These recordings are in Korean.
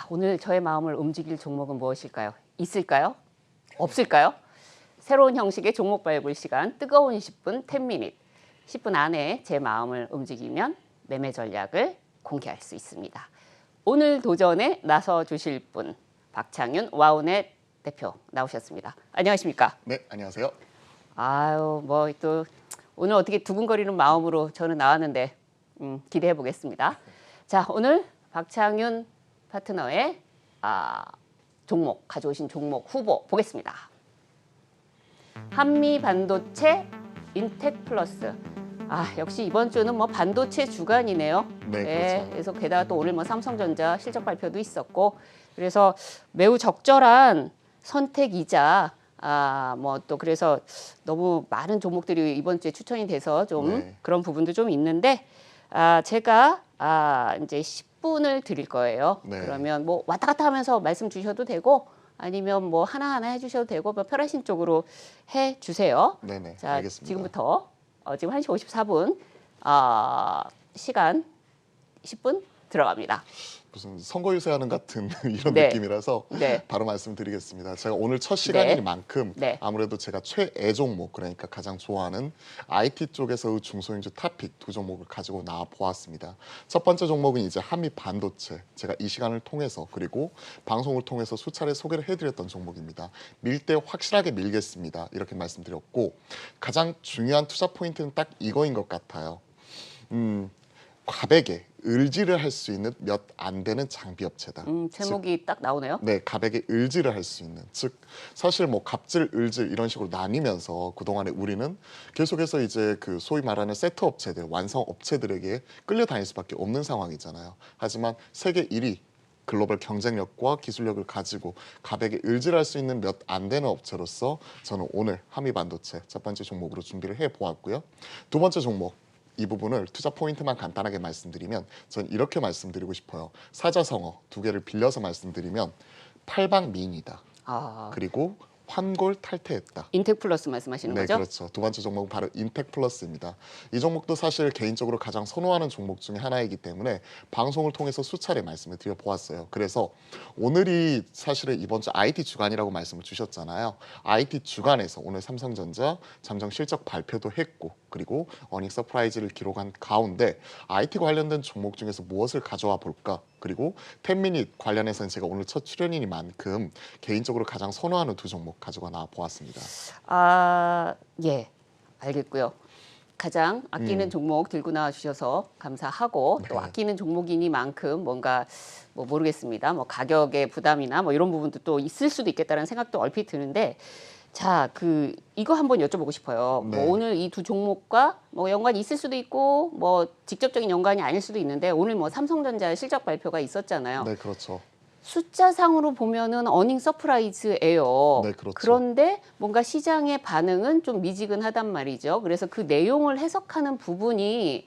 오늘 저의 마음을 움직일 종목은 무엇일까요? 있을까요? 없을까요? 새로운 형식의 종목 발굴 시간, 뜨거운 10분, 10미닛. 10분 안에 제 마음을 움직이면 매매 전략을 공개할 수 있습니다. 오늘 도전에 나서 주실 분, 박창윤 와우넷 대표 나오셨습니다. 안녕하십니까? 네, 안녕하세요. 뭐 또 오늘 어떻게 두근거리는 마음으로 저는 나왔는데 기대해 보겠습니다. 자, 오늘 박창윤 파트너의 종목, 가져오신 종목 후보 보겠습니다. 한미반도체 인텍플러스. 역시 이번 주는 뭐 반도체 주간이네요. 네, 그렇죠. 그래서 게다가 또 오늘 뭐 삼성전자 실적 발표도 있었고, 그래서 매우 적절한 선택이자 뭐 또 그래서 너무 많은 종목들이 이번 주에 추천이 돼서 좀 그런 부분도 좀 있는데, 제가 이제 10분을 드릴 거예요. 네. 그러면 뭐 왔다 갔다 하면서 말씀 주셔도 되고, 아니면 뭐 하나하나 해주셔도 되고, 뭐 편하신 쪽으로 해주세요. 네네, 자, 알겠습니다. 지금부터 지금 1시 54분 시간 10분 들어갑니다. 무슨 선거 유세하는 같은 이런 네. 느낌이라서 네. 바로 말씀드리겠습니다. 제가 오늘 첫 시간이니만큼 네. 아무래도 제가 최애 종목, 그러니까 가장 좋아하는 IT 쪽에서의 중소형주 탑픽 두 종목을 가지고 나와 보았습니다. 첫 번째 종목은 이제 한미 반도체. 제가 이 시간을 통해서 그리고 방송을 통해서 수차례 소개를 해드렸던 종목입니다. 밀 때 확실하게 밀겠습니다. 이렇게 말씀드렸고, 가장 중요한 투자 포인트는 딱 이거인 것 같아요. 가백에 을지를 할 수 있는 몇 안 되는 장비 업체다. 제목이 딱 나오네요. 네, 가백에 을지를 할 수 있는, 즉 사실 뭐 갑질, 을질 이런 식으로 나뉘면서 그동안에 우리는 계속해서 이제 그 소위 말하는 세트 업체들, 완성 업체들에게 끌려다닐 수밖에 없는 상황이잖아요. 하지만 세계 1위 글로벌 경쟁력과 기술력을 가지고 가백에 을질할 수 있는 몇 안 되는 업체로서 저는 오늘 한미반도체 첫 번째 종목으로 준비를 해보았고요. 두 번째 종목, 이 부분을 투자 포인트만 간단하게 말씀드리면 전 이렇게 말씀드리고 싶어요. 사자성어 두 개를 빌려서 말씀드리면 팔방미인이다. 그리고 환골 탈퇴했다. 인텍플러스 말씀하시는 네, 거죠? 그렇죠. 두 번째 종목은 바로 인텍플러스입니다. 이 종목도 사실 개인적으로 가장 선호하는 종목 중에 하나이기 때문에 방송을 통해서 수차례 말씀을 드려보았어요. 그래서 오늘이 사실은 이번 주 IT 주간이라고 말씀을 주셨잖아요. IT 주간에서 오늘 삼성전자 잠정 실적 발표도 했고, 그리고 어닝 서프라이즈를 기록한 가운데 IT 관련된 종목 중에서 무엇을 가져와 볼까? 그리고 10미닛 관련해서는 제가 오늘 첫 출연이니만큼 개인적으로 가장 선호하는 두 종목 가지고 나와 보았습니다. 예, 알겠고요. 가장 아끼는 종목 들고 나와 주셔서 감사하고, 또 아끼는 종목이니만큼 뭔가 뭐 모르겠습니다. 뭐 가격의 부담이나 뭐 이런 부분도 또 있을 수도 있겠다는 생각도 얼핏 드는데, 자, 이거 한번 여쭤보고 싶어요. 네. 뭐 오늘 이 두 종목과 뭐 연관이 있을 수도 있고, 뭐 직접적인 연관이 아닐 수도 있는데, 오늘 뭐 삼성전자 실적 발표가 있었잖아요. 네, 그렇죠. 숫자상으로 보면은 어닝 서프라이즈예요. 네, 그렇죠. 그런데 뭔가 시장의 반응은 좀 미지근하단 말이죠. 그래서 그 내용을 해석하는 부분이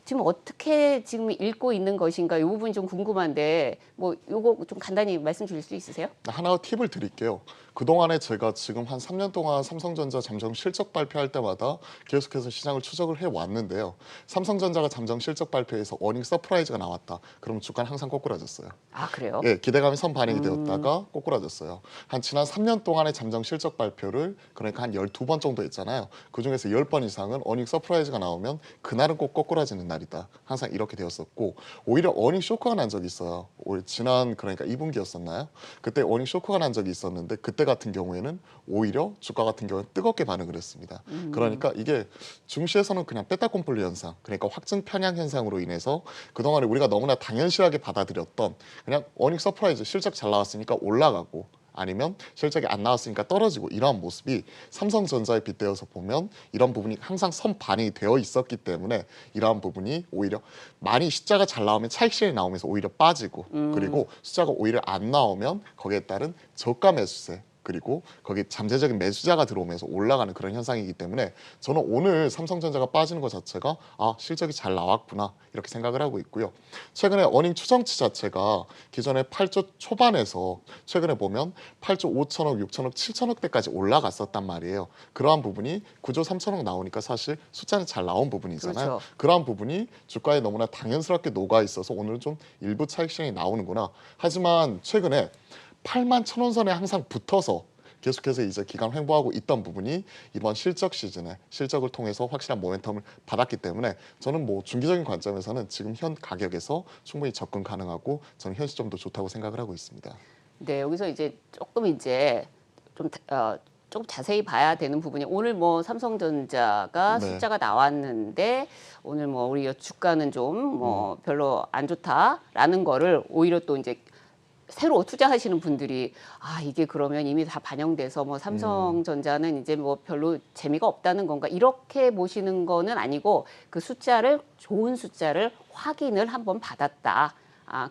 지금 어떻게 지금 읽고 있는 것인가, 이 부분이 좀 궁금한데, 뭐 요거 좀 간단히 말씀 주실 수 있으세요? 하나 팁을 드릴게요. 그동안에 제가 지금 한 3년 동안 삼성전자 잠정 실적 발표할 때마다 계속해서 시장을 추적을 해왔는데요. 삼성전자가 잠정 실적 발표에서 어닝 서프라이즈가 나왔다. 그럼 주가는 항상 꼬꾸라졌어요. 그래요? 예, 기대감이 선반영이 되었다가 꼬꾸라졌어요. 한 지난 3년 동안의 잠정 실적 발표를 그러니까 한 12번 정도 했잖아요. 그중에서 10번 이상은 어닝 서프라이즈가 나오면 그날은 꼭 꼬꾸라지는 날이다. 항상 이렇게 되었었고, 오히려 어닝 쇼크가 난 적이 있어요. 지난 그러니까 2분기였었나요? 그때 어닝 쇼크가 난 적이 있었는데, 그때 같은 경우에는 오히려 주가 같은 경우는 뜨겁게 반응을 했습니다. 그러니까 이게 증시에서는 그냥 빼따꼼플리 현상, 그러니까 확증 편향 현상으로 인해서 그동안에 우리가 너무나 당연시하게 받아들였던, 그냥 어닝 서프라이즈 실적 잘 나왔으니까 올라가고, 아니면 실적이 안 나왔으니까 떨어지고, 이러한 모습이 삼성전자에 빗대어서 보면 이런 부분이 항상 선반영이 되어 있었기 때문에 이러한 부분이 오히려 많이 숫자가 잘 나오면 차익 실현이 나오면서 오히려 빠지고, 그리고 숫자가 오히려 안 나오면 거기에 따른 저가 매수세, 그리고 거기 잠재적인 매수자가 들어오면서 올라가는 그런 현상이기 때문에 저는 오늘 삼성전자가 빠지는 것 자체가 실적이 잘 나왔구나 이렇게 생각을 하고 있고요. 최근에 어닝 추정치 자체가 기존에 8조 초반에서 최근에 보면 8조 5천억, 6천억, 7천억대까지 올라갔었단 말이에요. 그러한 부분이 9조 3천억 나오니까 사실 숫자는 잘 나온 부분이잖아요. 그렇죠. 그러한 부분이 주가에 너무나 당연스럽게 녹아 있어서 오늘은 좀 일부 차익 실현이 나오는구나. 하지만 최근에 8만 1,000원 선에 항상 붙어서 계속해서 이제 기간 횡보하고 있던 부분이 이번 실적 시즌에 실적을 통해서 확실한 모멘텀을 받았기 때문에 저는 뭐 중기적인 관점에서는 지금 현 가격에서 충분히 접근 가능하고 저는 현 시점도 좋다고 생각을 하고 있습니다. 네, 여기서 이제 조금 이제 조금 자세히 봐야 되는 부분이 오늘 뭐 삼성전자가 네. 숫자가 나왔는데 오늘 뭐 우리 주가는 좀 뭐 별로 안 좋다라는 거를 오히려 또 이제 새로 투자하시는 분들이 이게 그러면 이미 다 반영돼서 뭐 삼성전자는 이제 뭐 별로 재미가 없다는 건가 이렇게 보시는 거는 아니고 그 숫자를 좋은 숫자를 확인을 한번 받았다.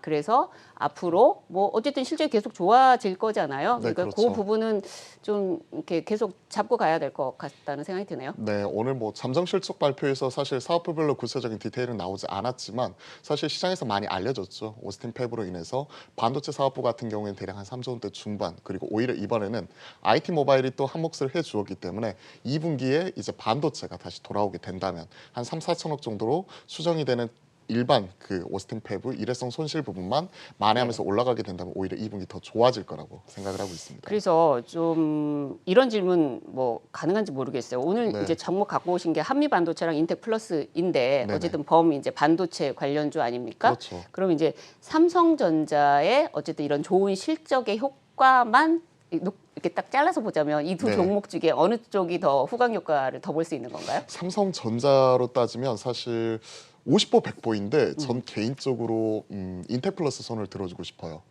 그래서 앞으로 뭐 어쨌든 실적이 계속 좋아질 거잖아요. 네, 그러니까 그렇죠. 그 부분은 좀 이렇게 계속 잡고 가야 될 것 같다는 생각이 드네요. 네, 오늘 뭐 잠정 실적 발표에서 사실 사업부별로 구체적인 디테일은 나오지 않았지만 사실 시장에서 많이 알려졌죠. 오스틴 팹으로 인해서 반도체 사업부 같은 경우에는 대략 한 3조 원대 중반, 그리고 오히려 이번에는 IT 모바일이 또 한 몫을 해주었기 때문에 2분기에 이제 반도체가 다시 돌아오게 된다면 한 3, 4천억 정도로 수정이 되는 일반 그 오스틴 팹의 일회성 손실 부분만 만회하면서 올라가게 된다면 오히려 2분기 더 좋아질 거라고 생각을 하고 있습니다. 그래서 좀 이런 질문 뭐 가능한지 모르겠어요. 오늘 네. 이제 종목 갖고 오신 게 한미반도체랑 인텍플러스인데 네네. 어쨌든 범 이제 반도체 관련주 아닙니까? 그렇죠. 그럼 이제 삼성전자의 어쨌든 이런 좋은 실적의 효과만 이렇게 딱 잘라서 보자면 이 두 네. 종목 중에 어느 쪽이 더 후광 효과를 더 볼 수 있는 건가요? 삼성전자로 따지면 사실 50보 100보인데 전 개인적으로 인텍플러스 손을 들어주고 싶어요.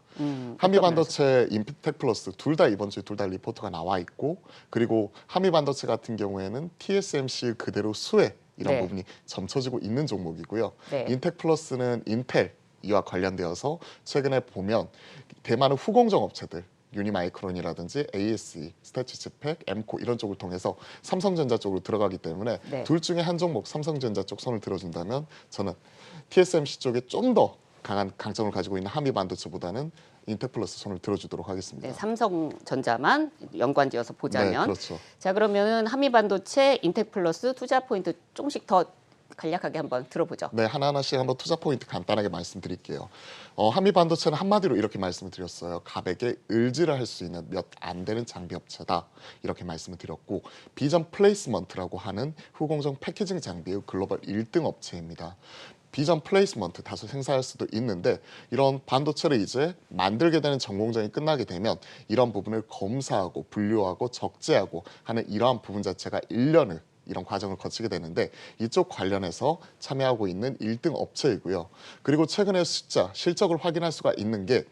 한미반도체, 인텍플러스 둘 다 이번 주에 둘 다 리포트가 나와 있고, 그리고 한미반도체 같은 경우에는 TSMC 그대로 수혜 이런 네. 부분이 점쳐지고 있는 종목이고요. 네. 인텍플러스는 인텔 이와 관련되어서 최근에 보면 대만의 후공정 업체들 유니마이크론이라든지 ASE, 스태치스팩, 엠코 이런 쪽을 통해서 삼성전자 쪽으로 들어가기 때문에 네. 둘 중에 한 종목 삼성전자 쪽 손을 들어준다면 저는 TSMC 쪽에 좀 더 강한 강점을 가지고 있는 한미반도체보다는 인텍플러스 손을 들어주도록 하겠습니다. 네, 삼성전자만 연관지어서 네, 보자면 그렇죠. 자 그러면은 한미반도체, 인텍플러스 투자 포인트 조금씩 더 간략하게 한번 들어보죠. 네, 하나하나씩 한번 투자 포인트 간단하게 말씀드릴게요. 한미반도체는 한마디로 이렇게 말씀을 드렸어요. 가백에 을지를 할 수 있는 몇 안 되는 장비 업체다. 이렇게 말씀을 드렸고, 비전 플레이스먼트라고 하는 후공정 패키징 장비의 글로벌 1등 업체입니다. 비전 플레이스먼트 다소 생소할 수도 있는데 이런 반도체를 이제 만들게 되는 전공정이 끝나게 되면 이런 부분을 검사하고 분류하고 적재하고 하는 이러한 부분 자체가 1년을 이런 과정을 거치게 되는데 이쪽 관련해서 참여하고 있는 1등 업체이고요. 그리고 최근에 숫자, 실적을 확인할 수가 있는 게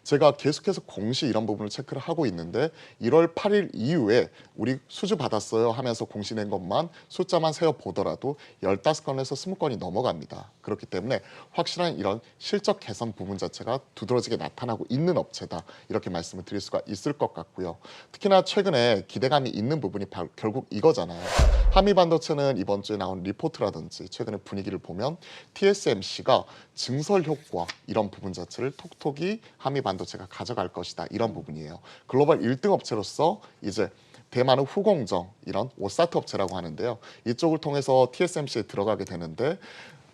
제가 계속해서 공시 이런 부분을 체크를 하고 있는데 1월 8일 이후에 우리 수주 받았어요 하면서 공시 낸 것만 숫자만 세어보더라도 15건에서 20건이 넘어갑니다. 그렇기 때문에 확실한 이런 실적 개선 부분 자체가 두드러지게 나타나고 있는 업체다. 이렇게 말씀을 드릴 수가 있을 것 같고요. 특히나 최근에 기대감이 있는 부분이 결국 이거잖아요. 한미반도체는 이번 주에 나온 리포트라든지 최근의 분위기를 보면 TSMC가 증설 효과 이런 부분 자체를 톡톡이 한미반도체가 가져갈 것이다. 이런 부분이에요. 글로벌 1등 업체로서 이제 대만의 후공정 이런 오사트 업체라고 하는데요. 이쪽을 통해서 TSMC에 들어가게 되는데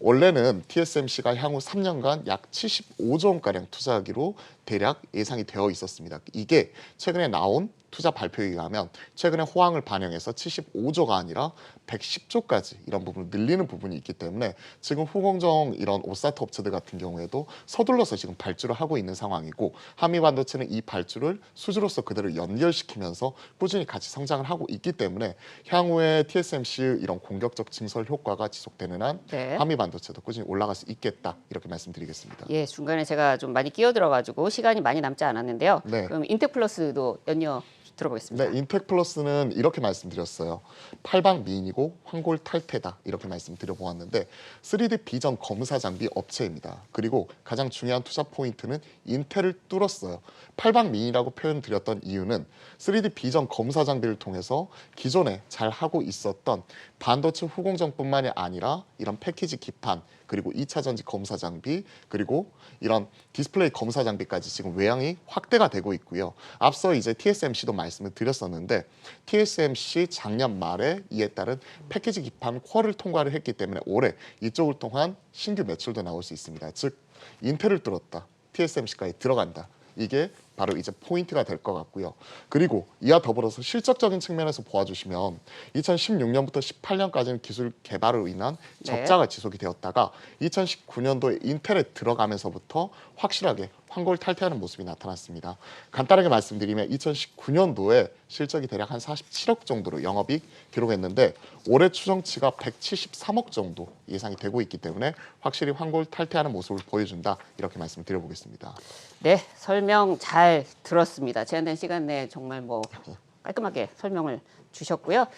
원래는 TSMC가 향후 3년간 약 75조 원가량 투자하기로 대략 예상이 되어 있었습니다. 이게 최근에 나온 투자 발표에 의하면 최근에 호황을 반영해서 75조가 아니라 110조까지 이런 부분을 늘리는 부분이 있기 때문에 지금 후공정 이런 오사트 업체들 같은 경우에도 서둘러서 지금 발주를 하고 있는 상황이고 한미반도체는 이 발주를 수주로서 그대로 연결시키면서 꾸준히 같이 성장을 하고 있기 때문에 향후에 TSMC 이런 공격적 증설 효과가 지속되는 한 네. 한미반도체도 꾸준히 올라갈 수 있겠다 이렇게 말씀드리겠습니다. 예, 중간에 제가 좀 많이 끼어들어가지고 시간이 많이 남지 않았는데요. 네. 그럼 인텍플러스도 들어보겠습니다. 네, 인텍플러스는 이렇게 말씀드렸어요. 팔방 미인이고 환골 탈퇴다 이렇게 말씀드려보았는데 3D 비전 검사 장비 업체입니다. 그리고 가장 중요한 투자 포인트는 인텔을 뚫었어요. 팔방 미인이라고 표현드렸던 이유는 3D 비전 검사 장비를 통해서 기존에 잘 하고 있었던 반도체 후공정뿐만이 아니라 이런 패키지 기판 그리고 2차 전지 검사 장비 그리고 이런 디스플레이 검사 장비까지 지금 외양이 확대가 되고 있고요. 앞서 이제 TSMC도 말씀을 드렸었는데 TSMC 작년 말에 이에 따른 패키지 기판 퀄을 통과를 했기 때문에 올해 이쪽을 통한 신규 매출도 나올 수 있습니다. 즉 인텔을 뚫었다. TSMC까지 들어간다. 이게 바로 이제 포인트가 될 것 같고요. 그리고 이와 더불어서 실적적인 측면에서 보아주시면 2016년부터 18년까지는 기술 개발으로 인한 적자가 지속이 되었다가 2019년도에 인텔에 들어가면서부터 확실하게 환골 탈퇴하는 모습이 나타났습니다. 간단하게 말씀드리면 2019년도에 실적이 대략 한 47억 정도로 영업이익 기록했는데 올해 추정치가 173억 정도 예상이 되고 있기 때문에 확실히 환골 탈퇴하는 모습을 보여준다 이렇게 말씀드려보겠습니다. 네, 설명 잘 들었습니다. 제한된 시간 내에 정말 뭐 깔끔하게 설명을 주셨고요.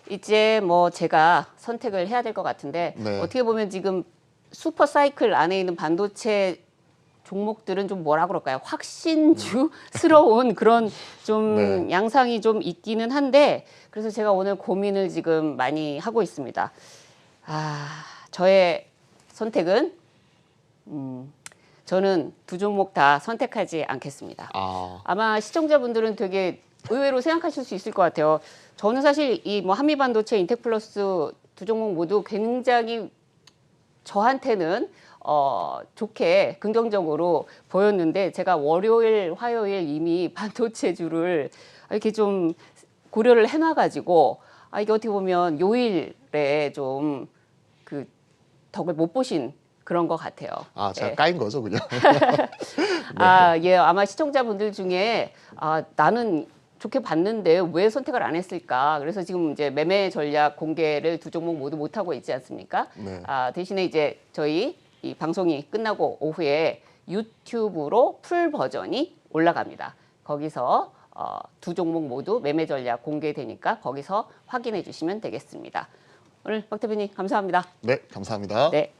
이제 뭐 제가 선택을 해야 될 것 같은데 네. 어떻게 보면 지금 슈퍼 사이클 안에 있는 반도체 종목들은 좀 뭐라 그럴까요? 확신주스러운 그런 좀 네. 양상이 좀 있기는 한데 그래서 제가 오늘 고민을 지금 많이 하고 있습니다. 저의 선택은 저는 두 종목 다 선택하지 않겠습니다. 아마 시청자분들은 되게 의외로 생각하실 수 있을 것 같아요. 저는 사실 이 뭐 한미반도체, 인텍플러스 두 종목 모두 굉장히 저한테는 좋게 긍정적으로 보였는데 제가 월요일, 화요일 이미 반도체주를 이렇게 좀 고려를 해놔가지고 이게 어떻게 보면 요일에 좀 그 덕을 못 보신 그런 것 같아요. 제가 네. 까인 거죠, 그냥. 예, 아마 시청자분들 중에 나는 좋게 봤는데 왜 선택을 안 했을까? 그래서 지금 이제 매매 전략 공개를 두 종목 모두 못 하고 있지 않습니까? 네. 대신에 이제 저희 이 방송이 끝나고 오후에 유튜브로 풀 버전이 올라갑니다. 거기서 두 종목 모두 매매 전략 공개되니까 거기서 확인해 주시면 되겠습니다. 오늘 박 대표님 감사합니다. 네, 감사합니다. 네.